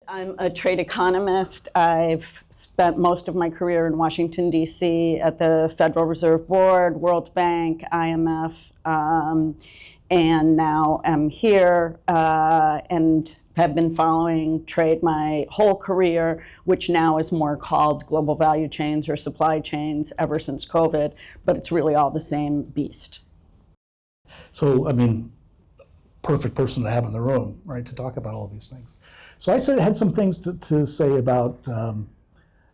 I'm a trade economist. I've spent most of my career in Washington, D.C. at the Federal Reserve Board, World Bank, IMF, and now I'm here and have been following trade my whole career, which now is more called global value chains or supply chains ever since COVID, but it's really all the same beast. So, perfect person to have in the room, right, to talk about all these things. So I had some things to say about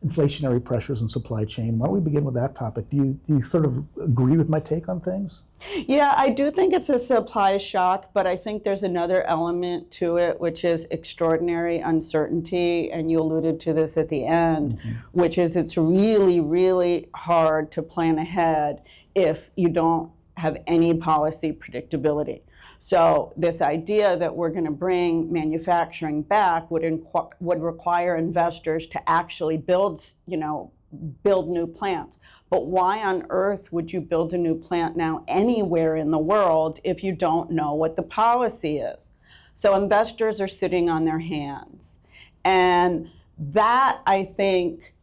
inflationary pressures and supply chain. Why don't we begin with that topic? Do you sort of agree with my take on things? Yeah, I do think it's a supply shock, but I think there's another element to it, which is extraordinary uncertainty, and you alluded to this at the end, which is it's really, really hard to plan ahead if you don't have any policy predictability. So this idea that we're going to bring manufacturing back would require investors to actually build new plants. But why on earth would you build a new plant now anywhere in the world if you don't know what the policy is? So investors are sitting on their hands. And that, I think,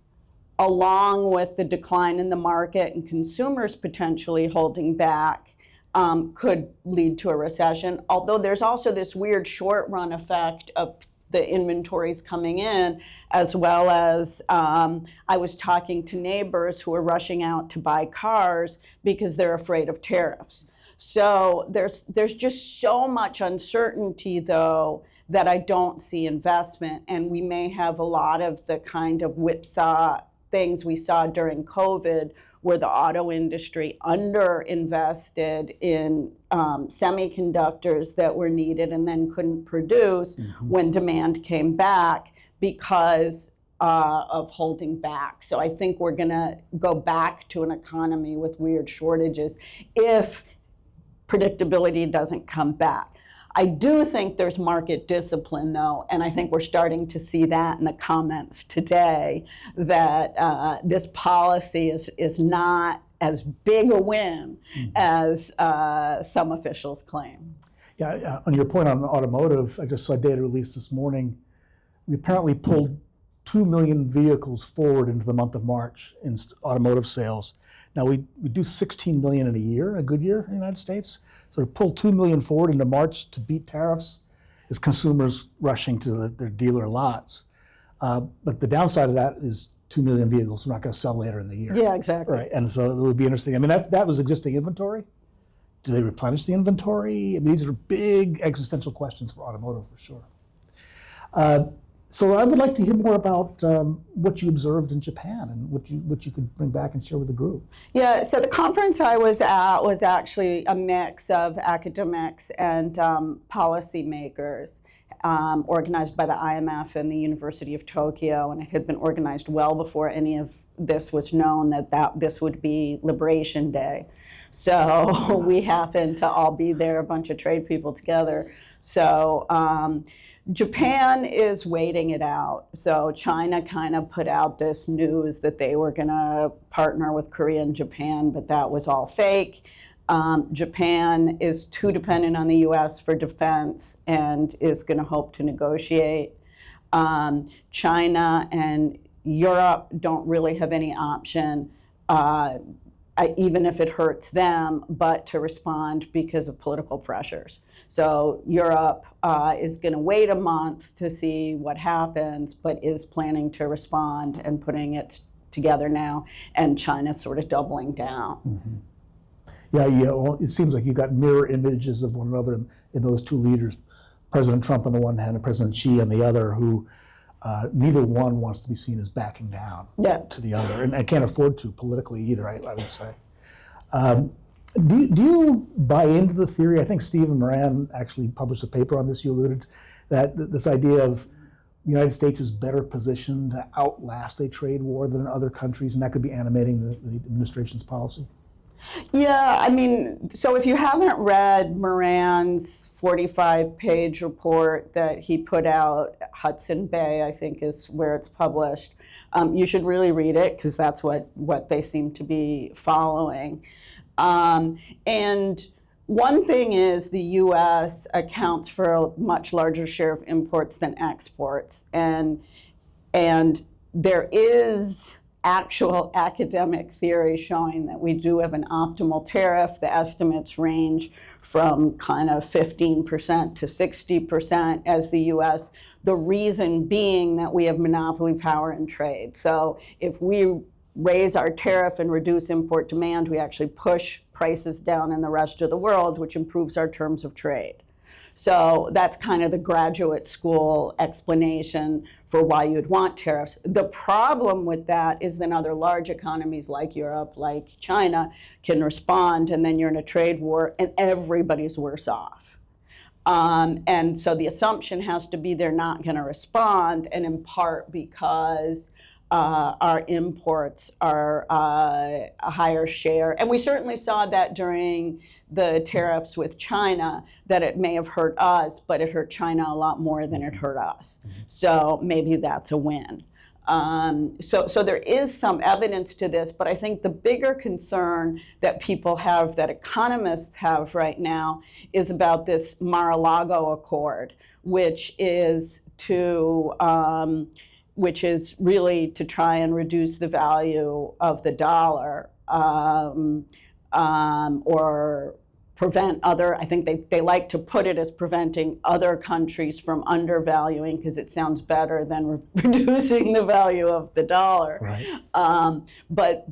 along with the decline in the market and consumers potentially holding back, could lead to a recession. Although there's also this weird short-run effect of the inventories coming in, as well as I was talking to neighbors who are rushing out to buy cars because they're afraid of tariffs. So there's just so much uncertainty, though, that I don't see investment, and we may have a lot of the kind of whipsaw things we saw during COVID, where the auto industry underinvested in semiconductors that were needed and then couldn't produce when demand came back because of holding back. So I think we're going to go back to an economy with weird shortages if predictability doesn't come back. I do think there's market discipline, though, and I think we're starting to see that in the comments today, that this policy is not as big a win as some officials claim. Yeah, on your point on automotive, I just saw data released this morning. We apparently pulled 2 million vehicles forward into the month of March in automotive sales. Now, we do 16 million in a year, a good year in the United States. So to pull 2 million forward into March to beat tariffs is consumers rushing to their dealer lots. But the downside of that is 2 million vehicles we're not going to sell later in the year. Yeah, exactly. Right, and so it would be interesting. That was existing inventory. Do they replenish the inventory? These are big existential questions for automotive, for sure. So I would like to hear more about what you observed in Japan and what you could bring back and share with the group. Yeah, so the conference I was at was actually a mix of academics and policymakers, organized by the IMF and the University of Tokyo, and it had been organized well before any of this was known that this would be Liberation Day. So we happened to all be there, a bunch of trade people together. So Japan is waiting it out. So China kind of put out this news that they were going to partner with Korea and Japan, but that was all fake. Japan is too dependent on the U.S. for defense and is going to hope to negotiate. China and Europe don't really have any option, even if it hurts them, but to respond because of political pressures. So Europe is going to wait a month to see what happens, but is planning to respond and putting it together now, and China's sort of doubling down. Yeah, well, it seems like you got mirror images of one another in those two leaders, President Trump on the one hand and President Xi on the other, who neither one wants to be seen as backing down to the other, and I can't afford to politically either, I would say. Do you buy into the theory? I think Stephen Moran actually published a paper on this. You alluded that this idea of the United States is better positioned to outlast a trade war than other countries, and that could be animating the administration's policy. Yeah, so if you haven't read Moran's 45-page report that he put out, Hudson Bay, I think is where it's published, you should really read it because that's what they seem to be following. And One thing is the U.S. accounts for a much larger share of imports than exports, and there is actual academic theory showing that we do have an optimal tariff. The estimates range from kind of 15% to 60% as the U.S. The reason being that we have monopoly power in trade. So if we raise our tariff and reduce import demand, we actually push prices down in the rest of the world, which improves our terms of trade. So that's kind of the graduate school explanation for why you'd want tariffs. The problem with that is then other large economies like Europe, like China, can respond, and then you're in a trade war and everybody's worse off. And so the assumption has to be they're not going to respond, and in part because our imports are a higher share. And we certainly saw that during the tariffs with China, that it may have hurt us, but it hurt China a lot more than it hurt us. So maybe that's a win. So there is some evidence to this, but I think the bigger concern that people have, that economists have right now, is about this Mar-a-Lago Accord, which is really to try and reduce the value of the dollar, or prevent other, I think they like to put it as preventing other countries from undervaluing, because it sounds better than reducing the value of the dollar. Right.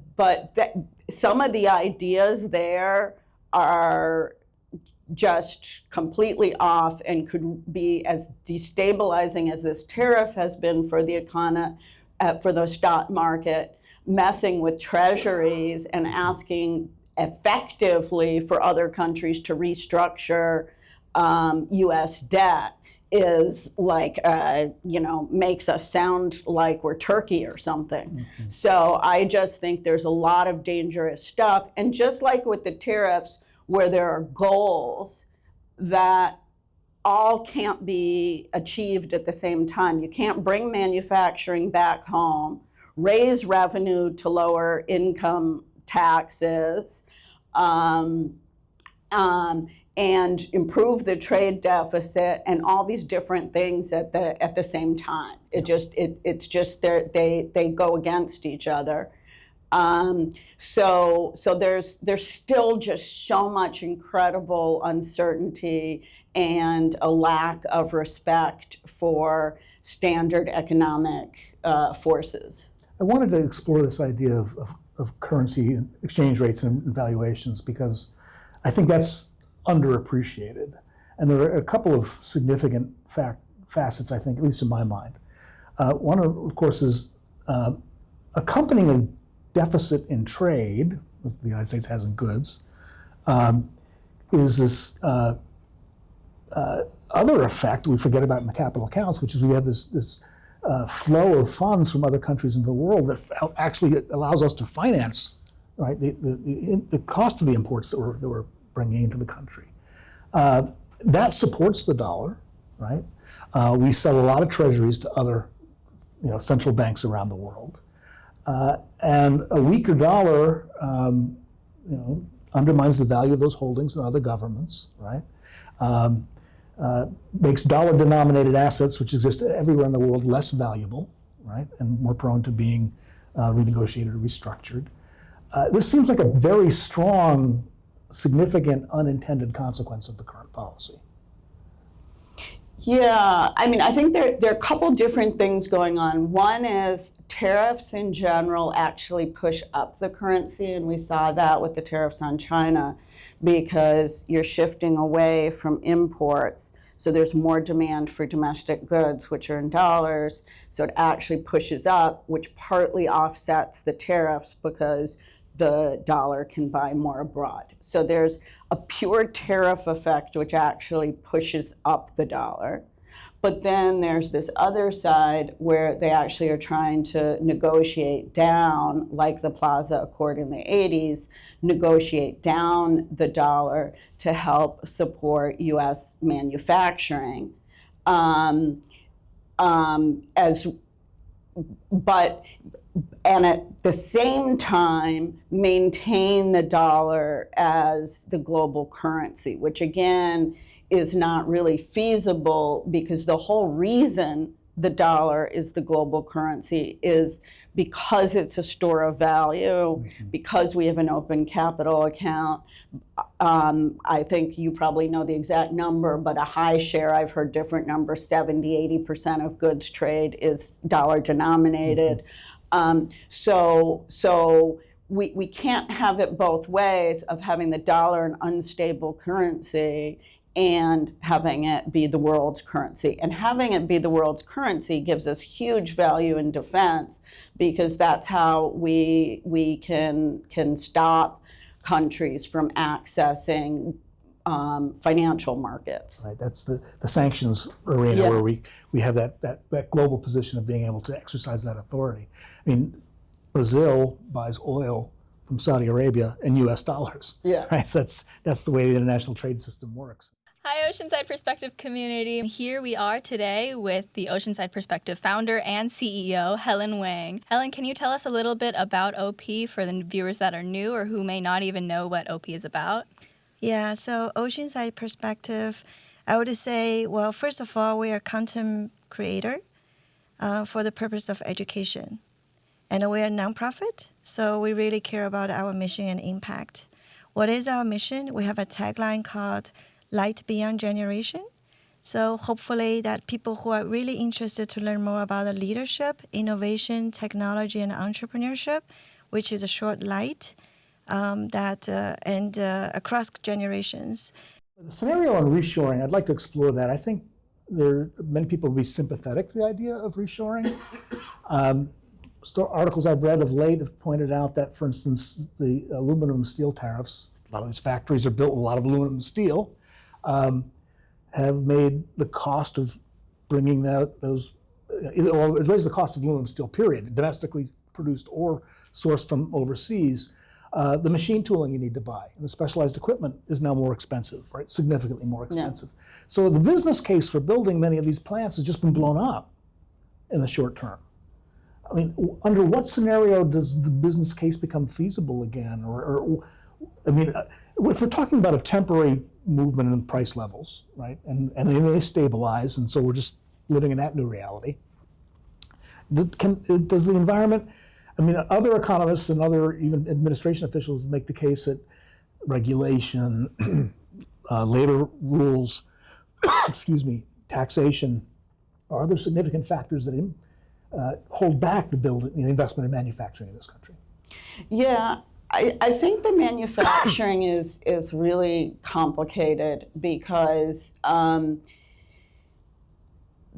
But some of the ideas there are just completely off and could be as destabilizing as this tariff has been for the economy, for the stock market, messing with treasuries and asking effectively for other countries to restructure U.S. debt is like, makes us sound like we're Turkey or something. Mm-hmm. So I just think there's a lot of dangerous stuff. And just like with the tariffs, where there are goals that all can't be achieved at the same time. You can't bring manufacturing back home, raise revenue to lower income taxes, and improve the trade deficit, and all these different things at the same time. It's just they go against each other. So there's still just so much incredible uncertainty and a lack of respect for standard economic forces. I wanted to explore this idea of currency and exchange rates and valuations, because I think that's underappreciated. And there are a couple of significant facets, I think, at least in my mind. One, of course, is accompanying a deficit in trade, that the United States has in goods, is this other effect we forget about in the capital accounts, which is we have this flow of funds from other countries in the world that actually allows us to finance, right, the cost of the imports that we're bringing into the country. That supports the dollar, right? We sell a lot of treasuries to other, central banks around the world. And a weaker dollar, undermines the value of those holdings in other governments, right? Makes dollar-denominated assets, which exist everywhere in the world, less valuable, right? And more prone to being renegotiated or restructured. This seems like a very strong, significant unintended consequence of the current policy. Yeah, I think there are a couple different things going on. One is tariffs in general actually push up the currency, and we saw that with the tariffs on China, because you're shifting away from imports. So there's more demand for domestic goods, which are in dollars. So it actually pushes up, which partly offsets the tariffs because the dollar can buy more abroad. So there's a pure tariff effect, which actually pushes up the dollar. But then there's this other side where they actually are trying to negotiate down, like the Plaza Accord in the 80s, negotiate down the dollar to help support U.S. manufacturing. As and at the same time maintain the dollar as the global currency, which again is not really feasible, because the whole reason the dollar is the global currency is because it's a store of value, because we have an open capital account. I think you probably know the exact number, but a high share, I've heard different numbers, 70–80% of goods trade is dollar denominated. So we can't have it both ways, of having the dollar an unstable currency and having it be the world's currency. And having it be the world's currency gives us huge value in defense, because that's how we can stop countries from accessing financial markets. Right, that's the sanctions arena where we have that global position of being able to exercise that authority. I mean, Brazil buys oil from Saudi Arabia in U.S. dollars. Right, so that's the way the international trade system works. Hi, Oceanside Perspective community. Here we are today with the Oceanside Perspective founder and CEO, Helen Wang. Helen, can you tell us a little bit about OP for the viewers that are new or who may not even know what OP is about? Yeah, so Oceanside Perspective, I would say, well, first of all, we are content creator for the purpose of education. And we are a nonprofit, so we really care about our mission and impact. What is our mission? We have a tagline called Light Beyond Generation. So hopefully that people who are really interested to learn more about the leadership, innovation, technology, and entrepreneurship, which is a short light, across generations. The scenario on reshoring, I'd like to explore that. I think many people will be sympathetic to the idea of reshoring. Articles I've read of late have pointed out that, for instance, the aluminum and steel tariffs, a lot of these factories are built with a lot of aluminum and steel, have made the cost of bringing those, it raised the cost of aluminum and steel, period, domestically produced or sourced from overseas. The machine tooling you need to buy and the specialized equipment is now more expensive, right? Significantly more expensive. So the business case for building many of these plants has just been blown up in the short term. I mean, under what scenario does the business case become feasible again? I mean, if we're talking about a temporary movement in price levels, right, and they may stabilize, and so we're just living in that new reality. Does the environment, I mean, other economists and other even administration officials make the case that regulation, labor rules, taxation, are other significant factors that hold back the investment in manufacturing in this country? Yeah, I think the manufacturing is really complicated, because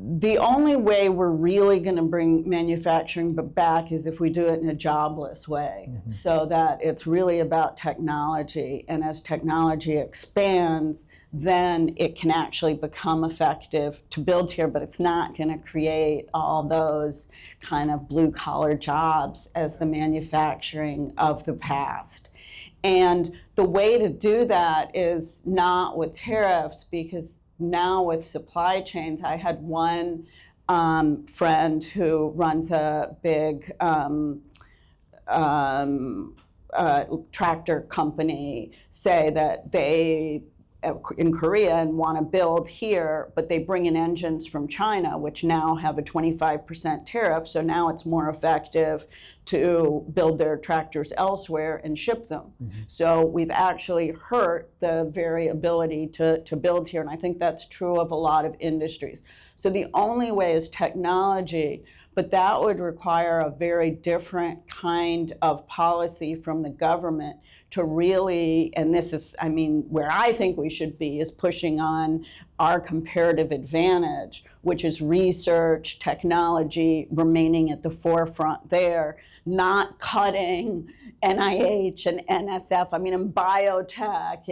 the only way we're really going to bring manufacturing back is if we do it in a jobless way, so that it's really about technology. And as technology expands, then it can actually become effective to build here, but it's not going to create all those kind of blue-collar jobs as the manufacturing of the past. And the way to do that is not with tariffs, because now with supply chains, I had one friend who runs a big tractor company say that they in Korea and want to build here, but they bring in engines from China, which now have a 25% tariff. So now it's more effective to build their tractors elsewhere and ship them. So we've actually hurt the variability to build here. And I think that's true of a lot of industries. So the only way is technology, but that would require a very different kind of policy from the government to really, and this is, I mean, where I think we should be is pushing on our comparative advantage, which is research, technology, remaining at the forefront there, not cutting NIH and NSF. I mean, in biotech,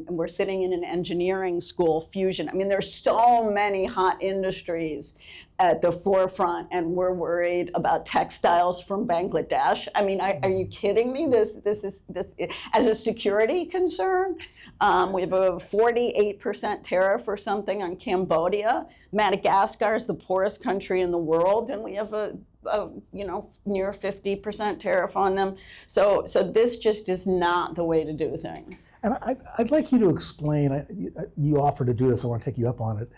we're sitting in an engineering school, fusion. I mean, there's so many hot industries at the forefront, and we're worried about textiles from Bangladesh. I mean, are you kidding me? This as a security concern. We have a 48% tariff or something on Cambodia. Madagascar is the poorest country in the world, and we have a near 50% tariff on them. So this just is not the way to do things. And I'd like you to explain, you offered to do this, I want to take you up on it,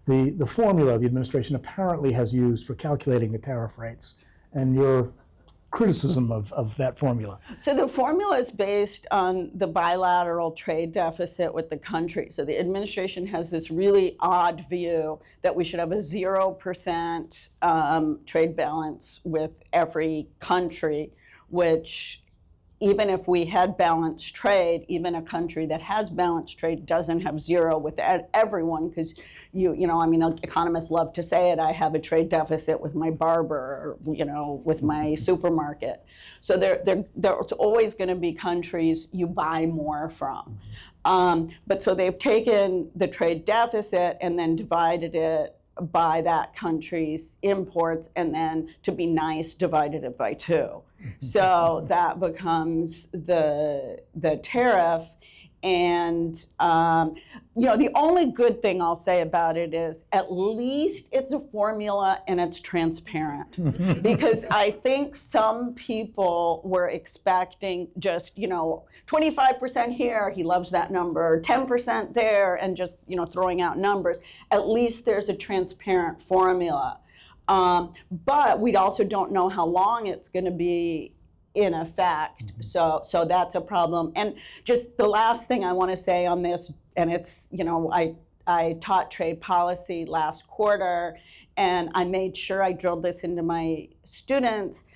the formula the administration apparently has used for calculating the tariff rates, and your criticism of that formula. So the formula is based on the bilateral trade deficit with the country. So the administration has this really odd view that we should have a 0% trade balance with every country, which even if we had balanced trade, even a country that has balanced trade doesn't have zero with everyone, because economists love to say it, I have a trade deficit with my barber, or, with my supermarket. So there's always going to be countries you buy more from. But so they've taken the trade deficit and then divided it by that country's imports, and then, to be nice, divided it by 2. So that becomes the tariff. And the only good thing I'll say about it is at least it's a formula and it's transparent. Because I think some people were expecting just 25% here, he loves that number, 10% there, and just throwing out numbers. At least there's a transparent formula. But we also don't know how long it's going to be in effect. So that's a problem. And just the last thing I want to say on this, and it's, I taught trade policy last quarter, and I made sure I drilled this into my students,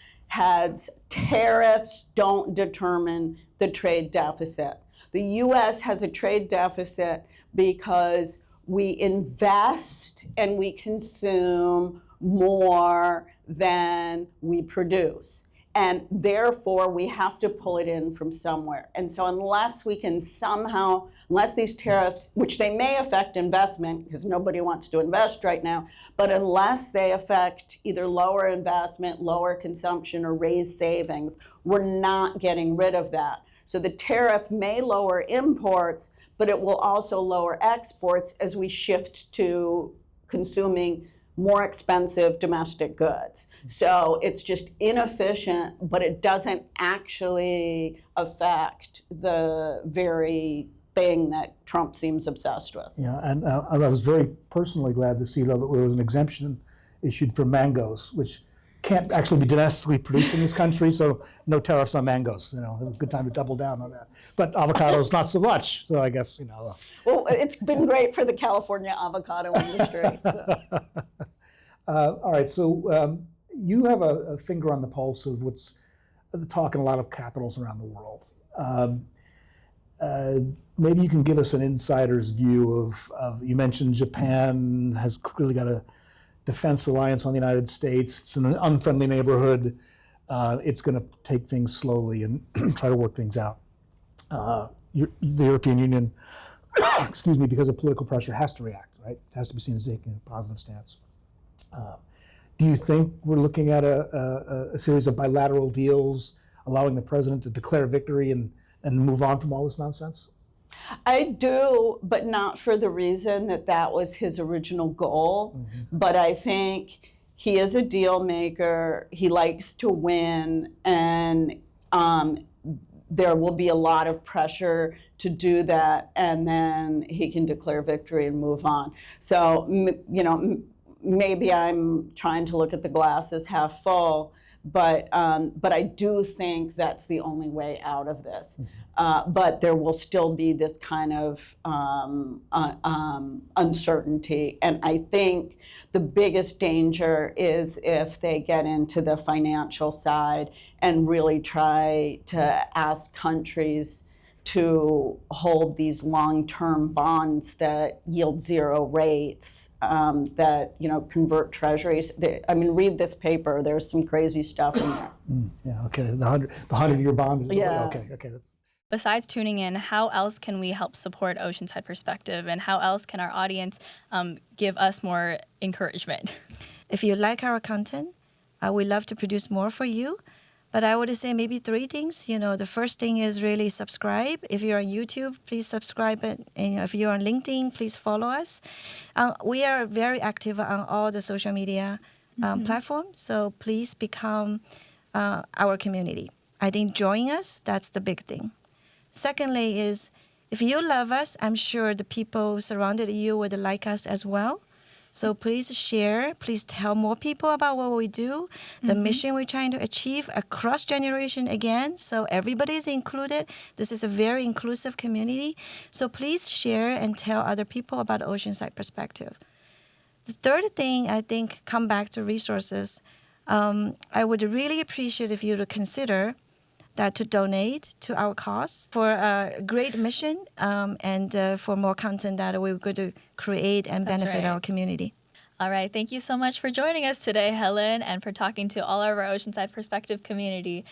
tariffs don't determine the trade deficit. The US has a trade deficit because we invest and we consume more than we produce. And therefore, we have to pull it in from somewhere. And so unless we can somehow, unless these tariffs, which they may affect investment, because nobody wants to invest right now, but unless they affect either lower investment, lower consumption, or raise savings, we're not getting rid of that. So the tariff may lower imports, but it will also lower exports as we shift to consuming more expensive domestic goods. So it's just inefficient, but it doesn't actually affect the very thing that Trump seems obsessed with. Yeah, and I was very personally glad to see that there was an exemption issued for mangoes, which can't actually be domestically produced in this country, so no tariffs on mangoes. It was a good time to double down on that. But avocados, not so much. So I guess, Well, it's been great for the California avocado industry. So. All right, so you have a finger on the pulse of what's the talk in a lot of capitals around the world. Maybe you can give us an insider's view of you mentioned Japan has clearly got a defense reliance on the United States. It's in an unfriendly neighborhood. It's going to take things slowly and try to work things out. The European Union, excuse me, because of political pressure, has to react, right? It has to be seen as taking a positive stance. Do you think we're looking at a series of bilateral deals allowing the president to declare victory and move on from all this nonsense? I do, but not for the reason that was his original goal. Mm-hmm. But I think he is a deal maker. He likes to win, and there will be a lot of pressure to do that, and then he can declare victory and move on. So, maybe I'm trying to look at the glass as half full, but I do think that's the only way out of this. But there will still be this kind of uncertainty. And I think the biggest danger is if they get into the financial side and really try to ask countries to hold these long-term bonds that yield zero rates, that convert treasuries. Read this paper. There's some crazy stuff in there. Yeah. Okay. The 100-year bond. Yeah. Okay. That's. Besides tuning in, how else can we help support Oceanside Perspective, and how else can our audience give us more encouragement? If you like our content, we'd love to produce more for you. But I would say maybe three things. You know, the first thing is really subscribe. If you're on YouTube, please subscribe. And if you're on LinkedIn, please follow us. We are very active on all the social media platforms. So please become our community. I think join us, that's the big thing. Secondly is, if you love us, I'm sure the people surrounded you would like us as well. So please share, please tell more people about what we do, the mission we're trying to achieve across generation again. So everybody is included. This is a very inclusive community. So please share and tell other people about Oceanside Perspective. The third thing, I think, come back to resources. I would really appreciate if you would consider that to donate to our cause for a great mission and for more content that we're going to create and benefit our community. All right. Thank you so much for joining us today, Helen, and for talking to all of our Oceanside Perspective community.